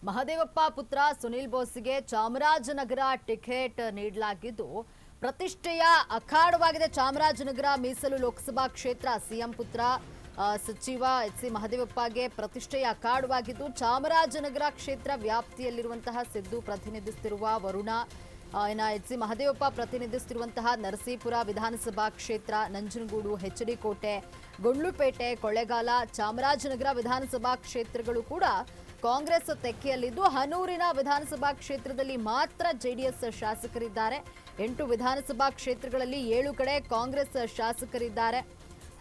ಮಹದೇವಪ್ಪ ಪುತ್ರ ಸುನಿಲ್ ಬೋಸ್ಗೆ ಚಾಮರಾಜನಗರ ಟಿಕೆಟ್ ನೀಡಲಾಗಿದ್ದು ಪ್ರತಿಷ್ಠೆಯ ಅಖಾಡವಾಗಿದೆ. ಚಾಮರಾಜನಗರ ಮೀಸಲು ಲೋಕಸಭಾ ಕ್ಷೇತ್ರ ಸಿಎಂ ಪುತ್ರ ಸಚಿವ ಎಚ್.ಸಿ. ಮಹದೇವಪ್ಪಗೆ ಪ್ರತಿಷ್ಠೆಯ ಅಖಾಡವಾಗಿದ್ದು ಚಾಮರಾಜನಗರ ಕ್ಷೇತ್ರ ವ್ಯಾಪ್ತಿಯಲ್ಲಿರುವಂತಹ ಸಿದ್ದು ಪ್ರತಿನಿಧಿಸುತ್ತಿರುವ ವರುಣ, ಎಚ್.ಸಿ. ಮಹದೇವಪ್ಪ ಪ್ರತಿನಿಧಿಸುತ್ತಿರುವಂತಹ ನರಸೀಪುರ ವಿಧಾನಸಭಾ ಕ್ಷೇತ್ರ, ನಂಜನಗೂಡು, ಎಚ್.ಡಿ. ಕೋಟೆ, ಗುಂಡ್ಲುಪೇಟೆ, ಕೊಳ್ಳೇಗಾಲ, ಚಾಮರಾಜನಗರ ವಿಧಾನಸಭಾ ಕ್ಷೇತ್ರಗಳು ಕೂಡ ಕಾಂಗ್ರೆಸ್ ತೆಕ್ಕೆಯಲ್ಲಿದ್ದು ಹನೂರಿನ ವಿಧಾನಸಭಾ ಕ್ಷೇತ್ರದಲ್ಲಿ ಮಾತ್ರ ಜೆಡಿಎಸ್ ಶಾಸಕರಿದ್ದಾರೆ. 8 ವಿಧಾನಸಭಾ ಕ್ಷೇತ್ರಗಳಲ್ಲಿ 7 ಕಡೆ ಕಾಂಗ್ರೆಸ್ ಶಾಸಕರಿದ್ದಾರೆ.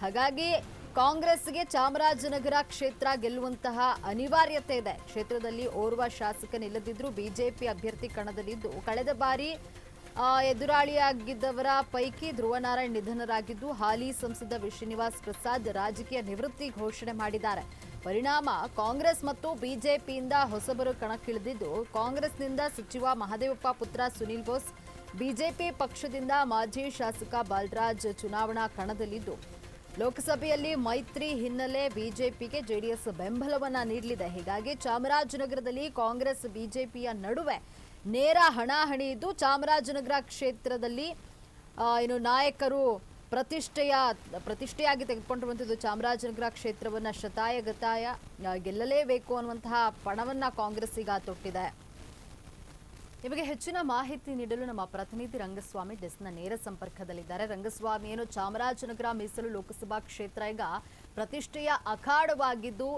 ಹಾಗಾಗಿ ಕಾಂಗ್ರೆಸ್ಗೆ ಚಾಮರಾಜನಗರ ಕ್ಷೇತ್ರ ಗೆಲ್ಲುವಂತಹ ಅನಿವಾರ್ಯತೆ ಇದೆ. ಕ್ಷೇತ್ರದಲ್ಲಿ ಓರ್ವ ಶಾಸಕನಿಲ್ಲದಿದ್ದರೂ ಬಿಜೆಪಿ ಅಭ್ಯರ್ಥಿ ಕಣದಲ್ಲಿದ್ದು ಕಳೆದ ಬಾರಿ ಎದುರಾಳಿಯಾಗಿದ್ದವರ ಪೈಕಿ ಧ್ರುವನಾರಾಯಣ್ ನಿಧನರಾಗಿದ್ದು ಹಾಲಿ ಸಂಸದ ಶ್ರೀನಿವಾಸ್ ಪ್ರಸಾದ್ ರಾಜಕೀಯ ನಿವೃತ್ತಿ ಘೋಷಣೆ ಮಾಡಿದ್ದಾರೆ. ಪರಿಣಾಮ ಕಾಂಗ್ರೆಸ್ ಮತ್ತು ಬಿಜೆಪಿಯಿಂದ ಹೊಸಬರು ಕಣಕ್ಕಿಳಿದಿದ್ದು ಕಾಂಗ್ರೆಸ್ನಿಂದ ಸಚಿವ ಮಹದೇವಪ್ಪ ಪುತ್ರ ಸುನಿಲ್ ಬೋಸ್, ಬಿಜೆಪಿ ಪಕ್ಷದಿಂದ ಮಾಜಿ ಶಾಸಕ ಬಾಲರಾಜ್ ಚುನಾವಣಾ ಕಣದಲ್ಲಿದ್ದು ಲೋಕಸಭೆಯಲ್ಲಿ ಮೈತ್ರಿ ಹಿನ್ನೆಲೆ ಬಿಜೆಪಿಗೆ ಜೆಡಿಎಸ್ ಬೆಂಬಲವನ್ನ ನೀಡಲಿದೆ. ಹೀಗಾಗಿ ಚಾಮರಾಜನಗರದಲ್ಲಿ ಕಾಂಗ್ರೆಸ್ ಬಿಜೆಪಿಯ ನಡುವೆ ನೇರ ಹಣಾಹಣಿ ಇದ್ದು ಚಾಮರಾಜನಗರ ಕ್ಷೇತ್ರದಲ್ಲಿ ನಾಯಕರು ಪ್ರತಿಷ್ಠೆಯಾಗಿ ತೆಗೆದುಕೊಂಡಿರುವಂಥದ್ದು ಚಾಮರಾಜನಗರ ಕ್ಷೇತ್ರವನ್ನ ಶತಾಯಗತಾಯ ಗೆಲ್ಲಲೇಬೇಕು ಅನ್ನುವಂತಹ ಪಣವನ್ನ ಕಾಂಗ್ರೆಸ್ ಈಗ ತೊಟ್ಟಿದೆ. ನಿಮಗೆ ಹೆಚ್ಚಿನ ಮಾಹಿತಿ ನೀಡಲು ನಮ್ಮ ಪ್ರತಿನಿಧಿ ರಂಗಸ್ವಾಮಿ ಡೆಸ್ಕ್ನ ನೇರ ಸಂಪರ್ಕದಲ್ಲಿದ್ದಾರೆ. ರಂಗಸ್ವಾಮಿ, ಏನು ಚಾಮರಾಜನಗರ ಮೀಸಲು ಲೋಕಸಭಾ ಕ್ಷೇತ್ರ ಈಗ ಪ್ರತಿಷ್ಠೆಯ ಅಖಾಡವಾಗಿದ್ದು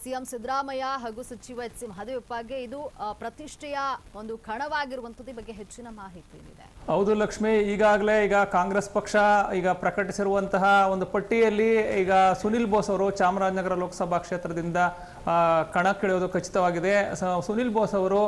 ಸಿಎಂ ಸಿದ್ದರಾಮಯ್ಯ ಹಾಗೂ ಸಚಿವ ಎಚ್.ಸಿ. ಮಹದೇವಪ್ಪಗೆ ಇದು ಪ್ರತಿಷ್ಠೆಯ ಒಂದು ಕಣವಾಗಿರುವಂಥದ್ದು ಬಗ್ಗೆ ಹೆಚ್ಚಿನ ಮಾಹಿತಿ ಇದೆ. ಹೌದು ಲಕ್ಷ್ಮಿ, ಈಗಾಗಲೇ ಕಾಂಗ್ರೆಸ್ ಪಕ್ಷ ಪ್ರಕಟಿಸಿರುವಂತಹ ಒಂದು ಪಟ್ಟಿಯಲ್ಲಿ ಈಗ ಸುನಿಲ್ ಬೋಸ್ ಅವರು ಚಾಮರಾಜನಗರ ಲೋಕಸಭಾ ಕ್ಷೇತ್ರದಿಂದ ಕಣಕ್ಕಿಳಿಯೋದು ಖಚಿತವಾಗಿದೆ. ಸುನಿಲ್ ಬೋಸ್ ಅವರು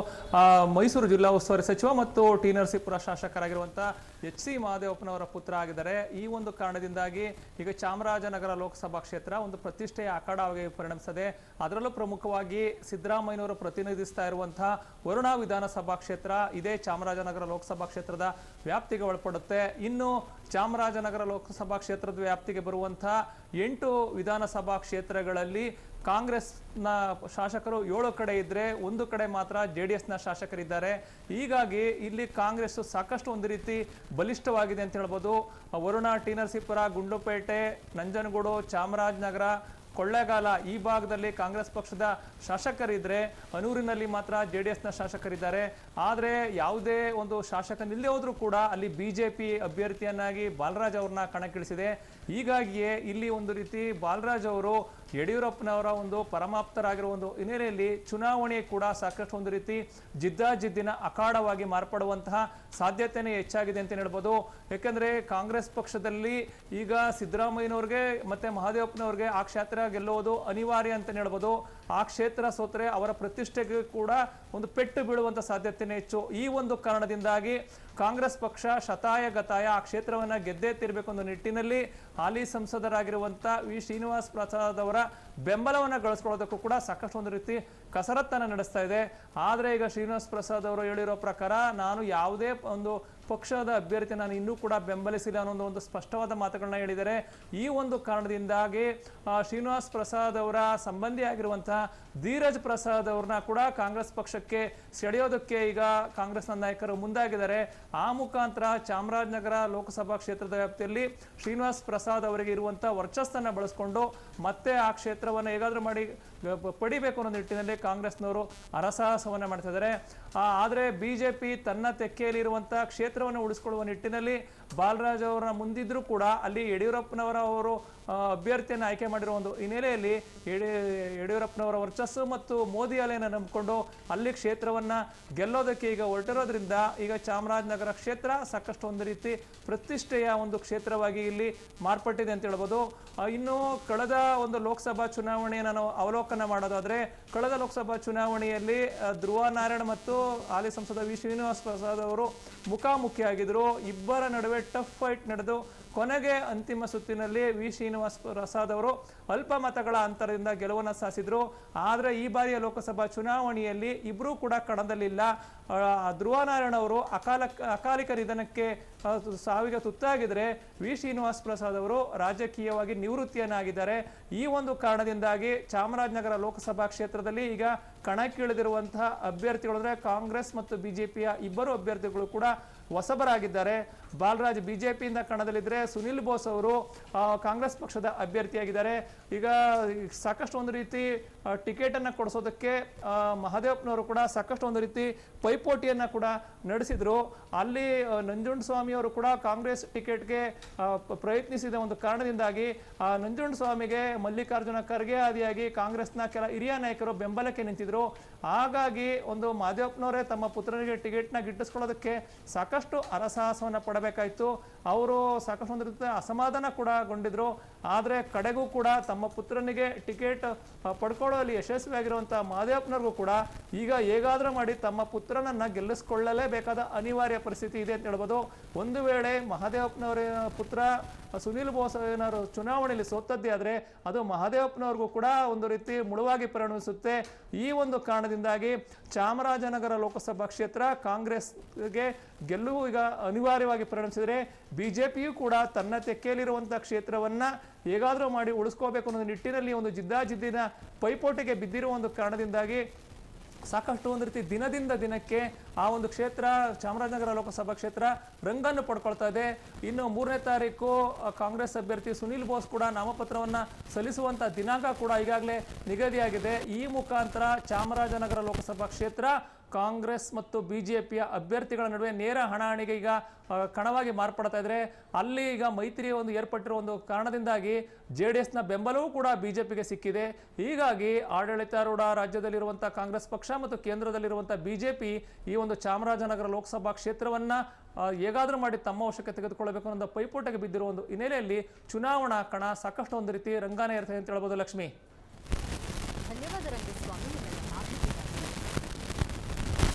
ಮೈಸೂರು ಜಿಲ್ಲಾ ಉಸ್ತುವಾರಿ ಸಚಿವ ಮತ್ತು ಟಿ ನರಸೀಪುರ ಶಾಸಕರಾಗಿರುವಂತಹ ಎಚ್.ಸಿ. ಮಹದೇವಪ್ಪನವರ ಪುತ್ರ ಆಗಿದ್ದಾರೆ. ಈ ಒಂದು ಕಾರಣದಿಂದಾಗಿ ಈಗ ಚಾಮರಾಜನಗರ ಲೋಕಸಭಾ ಕ್ಷೇತ್ರ ಒಂದು ಪ್ರತಿಷ್ಠೆಯ ಅಖಾಡವಾಗಿ ಪರಿಣಮಿಸಿದೆ. ಅದರಲ್ಲೂ ಪ್ರಮುಖವಾಗಿ ಸಿದ್ದರಾಮಯ್ಯನವರು ಪ್ರತಿನಿಧಿಸ್ತಾ ಇರುವಂತಹ ವರುಣ ವಿಧಾನಸಭಾ ಕ್ಷೇತ್ರ ಇದೇ ಚಾಮರಾಜನಗರ ಲೋಕಸಭಾ ಕ್ಷೇತ್ರದ ವ್ಯಾಪ್ತಿಗೆ ಒಳಪಡುತ್ತೆ. ಇನ್ನು ಚಾಮರಾಜನಗರ ಲೋಕಸಭಾ ಕ್ಷೇತ್ರದ ವ್ಯಾಪ್ತಿಗೆ ಬರುವಂತಹ 8 ವಿಧಾನಸಭಾ ಕ್ಷೇತ್ರಗಳಲ್ಲಿ ಕಾಂಗ್ರೆಸ್ನ ಶಾಸಕರು 7 ಕಡೆ ಇದ್ರೆ 1 ಕಡೆ ಮಾತ್ರ ಜೆಡಿಎಸ್ನ ಶಾಸಕರಿದ್ದಾರೆ. ಹೀಗಾಗಿ ಇಲ್ಲಿ ಕಾಂಗ್ರೆಸ್ ಸಾಕಷ್ಟು ಒಂದು ರೀತಿ ಬಲಿಷ್ಠವಾಗಿದೆ ಅಂತ ಹೇಳ್ಬೋದು. ವರುಣ, ಟಿ ನರಸೀಪುರ, ಗುಂಡ್ಲುಪೇಟೆ, ನಂಜನಗೂಡು, ಚಾಮರಾಜನಗರ, ಕೊಳ್ಳೇಗಾಲ ಈ ಭಾಗದಲ್ಲಿ ಕಾಂಗ್ರೆಸ್ ಪಕ್ಷದ ಶಾಸಕರಿದ್ರೆ ಹನೂರಿನಲ್ಲಿ ಮಾತ್ರ ಜೆಡಿಎಸ್ನ ಶಾಸಕರಿದ್ದಾರೆ. ಆದರೆ ಯಾವುದೇ ಒಂದು ಶಾಸಕನಿಲ್ಲದೆ ಹೋದ್ರೂ ಕೂಡ ಅಲ್ಲಿ ಬಿಜೆಪಿ ಅಭ್ಯರ್ಥಿಯನ್ನಾಗಿ ಬಾಲರಾಜ್ ಅವ್ರನ್ನ ಕಣಕ್ಕಿಳಿಸಿದೆ. ಹೀಗಾಗಿಯೇ ಇಲ್ಲಿ ಒಂದು ರೀತಿ ಬಾಲರಾಜ್ ಅವರು ಯಡಿಯೂರಪ್ಪನವರ ಒಂದು ಪರಮಾಪ್ತರಾಗಿರುವ ಒಂದು ಹಿನ್ನೆಲೆಯಲ್ಲಿ ಚುನಾವಣೆ ಕೂಡ ಸಾಕಷ್ಟು ಒಂದು ರೀತಿ ಜಿದ್ದಾಜಿದ್ದಿನ ಅಖಾಡವಾಗಿ ಮಾರ್ಪಡುವಂತಹ ಸಾಧ್ಯತೆನೇ ಹೆಚ್ಚಾಗಿದೆ ಅಂತ ಹೇಳ್ಬೋದು. ಯಾಕಂದ್ರೆ ಕಾಂಗ್ರೆಸ್ ಪಕ್ಷದಲ್ಲಿ ಈಗ ಸಿದ್ದರಾಮಯ್ಯನವ್ರಿಗೆ ಮತ್ತೆ ಮಹದೇವಪ್ಪನವ್ರಿಗೆ ಆ ಕ್ಷೇತ್ರ ಗೆಲ್ಲುವುದು ಅನಿವಾರ್ಯ ಅಂತ ಹೇಳ್ಬೋದು. ಆ ಕ್ಷೇತ್ರ ಸೋತ್ರೆ ಅವರ ಪ್ರತಿಷ್ಠೆಗೆ ಕೂಡ ಒಂದು ಪೆಟ್ಟು ಬೀಳುವಂತ ಸಾಧ್ಯತೆನೇ ಹೆಚ್ಚು. ಈ ಒಂದು ಕಾರಣದಿಂದಾಗಿ ಕಾಂಗ್ರೆಸ್ ಪಕ್ಷ ಶತಾಯಗತಾಯ ಆ ಕ್ಷೇತ್ರವನ್ನ ಗೆದ್ದೇ ತೀರಬೇಕು ಅನ್ನೋ ನಿಟ್ಟಿನಲ್ಲಿ ಹಾಲಿ ಸಂಸದರಾಗಿರುವಂತಹ ಶ್ರೀನಿವಾಸ್ ಪ್ರಸಾದ್ ಅವರ ಬೆಂಬಲವನ್ನ ಗಳಿಸ್ಕೊಳ್ಳೋದಕ್ಕೂ ಕೂಡ ಸಾಕಷ್ಟು ಒಂದು ರೀತಿ ಕಸರತ್ತನ್ನ ನಡೆಸ್ತಾ ಇದೆ. ಆದ್ರೆ ಈಗ ಶ್ರೀನಿವಾಸ್ ಪ್ರಸಾದ್ ಅವರು ಹೇಳಿರೋ ಪ್ರಕಾರ ನಾನು ಯಾವುದೇ ಒಂದು ಪಕ್ಷದ ಅಭ್ಯರ್ಥಿ ನಾನು ಇನ್ನೂ ಕೂಡ ಬೆಂಬಲಿಸಿಲ್ಲ ಅನ್ನೋ ಒಂದು ಸ್ಪಷ್ಟವಾದ ಮಾತುಗಳನ್ನ ಹೇಳಿದ್ದಾರೆ. ಈ ಒಂದು ಕಾರಣದಿಂದಾಗಿ ಶ್ರೀನಿವಾಸ್ ಪ್ರಸಾದ್ ಅವರ ಸಂಬಂಧಿ ಆಗಿರುವಂತಹ ಧೀರಜ್ ಪ್ರಸಾದ್ ಅವ್ರನ್ನ ಕೂಡ ಕಾಂಗ್ರೆಸ್ ಪಕ್ಷಕ್ಕೆ ಸೆಳೆಯೋದಕ್ಕೆ ಈಗ ಕಾಂಗ್ರೆಸ್ನ ನಾಯಕರು ಮುಂದಾಗಿದ್ದಾರೆ. ಆ ಮುಖಾಂತರ ಚಾಮರಾಜನಗರ ಲೋಕಸಭಾ ಕ್ಷೇತ್ರದ ವ್ಯಾಪ್ತಿಯಲ್ಲಿ ಶ್ರೀನಿವಾಸ್ ಪ್ರಸಾದ್ ಅವರಿಗೆ ಇರುವಂತಹ ವರ್ಚಸ್ಸನ್ನ ಬಳಸಿಕೊಂಡು ಮತ್ತೆ ಆ ಕ್ಷೇತ್ರವನ್ನು ಹೇಗಾದ್ರೂ ಮಾಡಿ ಪಡಿಬೇಕು ಅನ್ನೋ ನಿಟ್ಟಿನಲ್ಲಿ ಕಾಂಗ್ರೆಸ್ನವರು ಹರಸಾಹಸವನ್ನ ಮಾಡ್ತಾ ಇದ್ದಾರೆ. ಆದ್ರೆ ಬಿಜೆಪಿ ತನ್ನ ತೆಕ್ಕೆಯಲ್ಲಿರುವಂತಹ ಕ್ಷೇತ್ರವನ್ನು ಉಳಿಸಿಕೊಳ್ಳುವ ನಿಟ್ಟಿನಲ್ಲಿ ಬಾಲರಾಜ್ ಅವರ ಮುಂದಿದ್ರು ಕೂಡ ಅಲ್ಲಿ ಯಡಿಯೂರಪ್ಪನವರ ಅವರು ಅಭ್ಯರ್ಥಿಯನ್ನು ಆಯ್ಕೆ ಮಾಡಿರುವ ಒಂದು ಹಿನ್ನೆಲೆಯಲ್ಲಿ ಯಡಿಯೂರಪ್ಪನವರ ವರ್ಚಸ್ಸು ಮತ್ತು ಮೋದಿ ಅಲೆಯನ್ನು ನಂಬಿಕೊಂಡು ಅಲ್ಲಿ ಕ್ಷೇತ್ರವನ್ನ ಗೆಲ್ಲೋದಕ್ಕೆ ಈಗ ಹೊರಟಿರೋದ್ರಿಂದ ಈಗ ಚಾಮರಾಜನಗರ ಕ್ಷೇತ್ರ ಸಾಕಷ್ಟು ಒಂದು ರೀತಿ ಪ್ರತಿಷ್ಠೆಯ ಒಂದು ಕ್ಷೇತ್ರವಾಗಿ ಇಲ್ಲಿ ಮಾರ್ಪಟ್ಟಿದೆ ಅಂತ ಹೇಳ್ಬೋದು. ಇನ್ನು ಕಳೆದ ಒಂದು ಲೋಕಸಭಾ ಚುನಾವಣೆಯನ್ನು ನಾವು ಅವಲೋಕನ ಮಾಡೋದಾದ್ರೆ ಕಳೆದ ಲೋಕಸಭಾ ಚುನಾವಣೆಯಲ್ಲಿ ಧ್ರುವನಾರಾಯಣ್ ಮತ್ತು ಹಾಲಿ ಸಂಸದ ಶ್ರೀನಿವಾಸ್ ಪ್ರಸಾದ್ ಅವರು ಮುಖಾಮುಖಿಯಾಗಿದ್ರು. ಇಬ್ಬರ ನಡುವೆ ಟಫ್ ಫೈಟ್ ನಡೆದು ಕೊನೆಗೆ ಅಂತಿಮ ಸುತ್ತಿನಲ್ಲಿ ಶ್ರೀನಿವಾಸ್ ಪ್ರಸಾದ್ ಅವರು ಅಲ್ಪ ಮತಗಳ ಅಂತರದಿಂದ ಗೆಲುವನ್ನು ಸಾಧಿಸಿದ್ರು. ಆದರೆ ಈ ಬಾರಿಯ ಲೋಕಸಭಾ ಚುನಾವಣೆಯಲ್ಲಿ ಇಬ್ಬರೂ ಕೂಡ ಕಣದಲ್ಲಿಲ್ಲ. ಧ್ರುವನಾರಾಯಣ್ ಅವರು ಅಕಾಲಿಕ ನಿಧನಕ್ಕೆ ಸಾವಿಗೆ ತುತ್ತಾಗಿದ್ರೆ ಶ್ರೀನಿವಾಸ್ ಪ್ರಸಾದ್ ಅವರು ರಾಜಕೀಯವಾಗಿ ನಿವೃತ್ತಿಯನ್ನಾಗಿದ್ದಾರೆ. ಈ ಒಂದು ಕಾರಣದಿಂದಾಗಿ ಚಾಮರಾಜನಗರ ಲೋಕಸಭಾ ಕ್ಷೇತ್ರದಲ್ಲಿ ಈಗ ಕಣಕ್ಕಿಳಿದಿರುವಂತಹ ಅಭ್ಯರ್ಥಿಗಳು ಅಂದರೆ ಕಾಂಗ್ರೆಸ್ ಮತ್ತು ಬಿಜೆಪಿಯ ಇಬ್ಬರು ಅಭ್ಯರ್ಥಿಗಳು ಕೂಡ ಹೊಸಬರಾಗಿದ್ದಾರೆ. ಬಾಲರಾಜ್ ಬಿಜೆಪಿಯಿಂದ ಕಣದಲ್ಲಿದ್ದರೆ ಸುನಿಲ್ ಬೋಸ್ ಅವರು ಕಾಂಗ್ರೆಸ್ ಪಕ್ಷದ ಅಭ್ಯರ್ಥಿಯಾಗಿದ್ದಾರೆ. ಈಗ ಸಾಕಷ್ಟು ಒಂದು ರೀತಿ ಟಿಕೆಟ್ ಅನ್ನ ಕೊಡಿಸೋದಕ್ಕೆ ಮಹದೇವಪ್ಪನವರು ಕೂಡ ಸಾಕಷ್ಟು ಒಂದು ರೀತಿ ಪೈಪೋಟಿಯನ್ನ ಕೂಡ ನಡೆಸಿದ್ರು. ಅಲ್ಲಿ ನಂಜುಂಡಸ್ವಾಮಿ ಅವರು ಕೂಡ ಕಾಂಗ್ರೆಸ್ ಟಿಕೆಟ್ಗೆ ಪ್ರಯತ್ನಿಸಿದ ಒಂದು ಕಾರಣದಿಂದಾಗಿ ನಂಜುಂಡಸ್ವಾಮಿಗೆ ಮಲ್ಲಿಕಾರ್ಜುನ ಖರ್ಗೆ ಆದಿಯಾಗಿ ಕಾಂಗ್ರೆಸ್ನ ಕೆಲ ಹಿರಿಯ ನಾಯಕರು ಬೆಂಬಲಕ್ಕೆ ನಿಂತಿದ್ರು. ಹಾಗಾಗಿ ಒಂದು ಮಹದೇವಪ್ಪನವರೇ ತಮ್ಮ ಪುತ್ರನಿಗೆ ಟಿಕೆಟ್ನ ಗಿಟ್ಟಿಸ್ಕೊಳ್ಳೋದಕ್ಕೆ ಸಾಕಷ್ಟು ಹರಸಾಹಸವನ್ನು ಪಡಬೇಕಾಯಿತು. ಅವರು ಸಾಕಷ್ಟು ಒಂದು ರೀತಿ ಅಸಮಾಧಾನ ಕೂಡ ಗೊಂಡಿದ್ರು. ಆದರೆ ಕಡೆಗೂ ಕೂಡ ತಮ್ಮ ಪುತ್ರನಿಗೆ ಟಿಕೆಟ್ ಪಡ್ಕೊಳ್ಳೋಲ್ಲಿ ಯಶಸ್ವಿಯಾಗಿರುವಂತಹ ಮಹದೇವಪ್ಪನವ್ರಿಗೂ ಕೂಡ ಈಗ ಹೇಗಾದರೂ ಮಾಡಿ ತಮ್ಮ ಪುತ್ರನನ್ನ ಗೆಲ್ಲಿಸ್ಕೊಳ್ಳಲೇಬೇಕಾದ ಅನಿವಾರ್ಯ ಪರಿಸ್ಥಿತಿ ಇದೆ ಅಂತ ಹೇಳ್ಬೋದು. ಒಂದು ವೇಳೆ ಮಹದೇವಪ್ಪನವರ ಪುತ್ರ ಸುನಿಲ್ ಬೋಸ್ ಏನಾದ್ರು ಚುನಾವಣೆಯಲ್ಲಿ ಸೋತದ್ದೇ ಆದರೆ ಅದು ಮಹದೇವಪ್ಪನವ್ರಿಗೂ ಕೂಡ ಒಂದು ರೀತಿ ಮುಳುವಾಗಿ ಪರಿಣಮಿಸುತ್ತೆ. ಈ ಒಂದು ಕಾರಣದಿಂದಾಗಿ ಚಾಮರಾಜನಗರ ಲೋಕಸಭಾ ಕ್ಷೇತ್ರ ಕಾಂಗ್ರೆಸ್ಗೆ ಗೆಲುವು ಈಗ ಅನಿವಾರ್ಯವಾಗಿ ಪರಿಣಮಿಸಿದರೆ ಬಿಜೆಪಿಯು ಕೂಡ ತನ್ನ ತೆಕ್ಕೆಯಲ್ಲಿರುವಂತಹ ಕ್ಷೇತ್ರವನ್ನ ಹೇಗಾದರೂ ಮಾಡಿ ಉಳಿಸ್ಕೋಬೇಕು ಅನ್ನೋ ನಿಟ್ಟಿನಲ್ಲಿ ಒಂದು ಜಿದ್ದಾಜಿದ್ದಿನ ಪೈಪೋಟಿಗೆ ಬಿದ್ದಿರುವ ಒಂದು ಕಾರಣದಿಂದಾಗಿ ಸಾಕಷ್ಟು ಒಂದು ರೀತಿ ದಿನದಿಂದ ದಿನಕ್ಕೆ ಆ ಒಂದು ಕ್ಷೇತ್ರ ಚಾಮರಾಜನಗರ ಲೋಕಸಭಾ ಕ್ಷೇತ್ರ ರಂಗನ್ನು ಪಡ್ಕೊಳ್ತಾ ಇದೆ. ಇನ್ನು 3ನೇ ತಾರೀಕು ಕಾಂಗ್ರೆಸ್ ಅಭ್ಯರ್ಥಿ ಸುನಿಲ್ ಬೋಸ್ ಕೂಡ ನಾಮಪತ್ರವನ್ನು ಸಲ್ಲಿಸುವಂಥ ದಿನಾಂಕ ಕೂಡ ಈಗಾಗಲೇ ನಿಗದಿಯಾಗಿದೆ. ಈ ಮುಖಾಂತರ ಚಾಮರಾಜನಗರ ಲೋಕಸಭಾ ಕ್ಷೇತ್ರ ಕಾಂಗ್ರೆಸ್ ಮತ್ತು ಬಿಜೆಪಿಯ ಅಭ್ಯರ್ಥಿಗಳ ನಡುವೆ ನೇರ ಹಣಾಹಣಿಗೆ ಈಗ ಕಣವಾಗಿ ಮಾರ್ಪಡ್ತಾ ಇದ್ರೆ ಅಲ್ಲಿ ಈಗ ಮೈತ್ರಿ ಒಂದು ಏರ್ಪಟ್ಟಿರುವ ಒಂದು ಕಾರಣದಿಂದಾಗಿ JDSನ ಬೆಂಬಲವೂ ಕೂಡ ಬಿಜೆಪಿಗೆ ಸಿಕ್ಕಿದೆ. ಹೀಗಾಗಿ ಆಡಳಿತಾರೂಢ ರಾಜ್ಯದಲ್ಲಿರುವಂತಹ ಕಾಂಗ್ರೆಸ್ ಪಕ್ಷ ಮತ್ತು ಕೇಂದ್ರದಲ್ಲಿರುವಂತಹ ಬಿಜೆಪಿ ಈ ಒಂದು ಚಾಮರಾಜನಗರ ಲೋಕಸಭಾ ಕ್ಷೇತ್ರವನ್ನ ಹೇಗಾದರೂ ಮಾಡಿ ತಮ್ಮ ವಶಕ್ಕೆ ತೆಗೆದುಕೊಳ್ಳಬೇಕು ಅನ್ನೋ ಪೈಪೋಟಿಗೆ ಬಿದ್ದಿರುವ ಒಂದು ಹಿನ್ನೆಲೆಯಲ್ಲಿ ಚುನಾವಣಾ ಕಣ ಸಾಕಷ್ಟು ಒಂದು ರೀತಿ ರಂಗಾನೆ ಇರ್ತದೆ ಅಂತ ಹೇಳ್ಬೋದು. ಲಕ್ಷ್ಮಿ.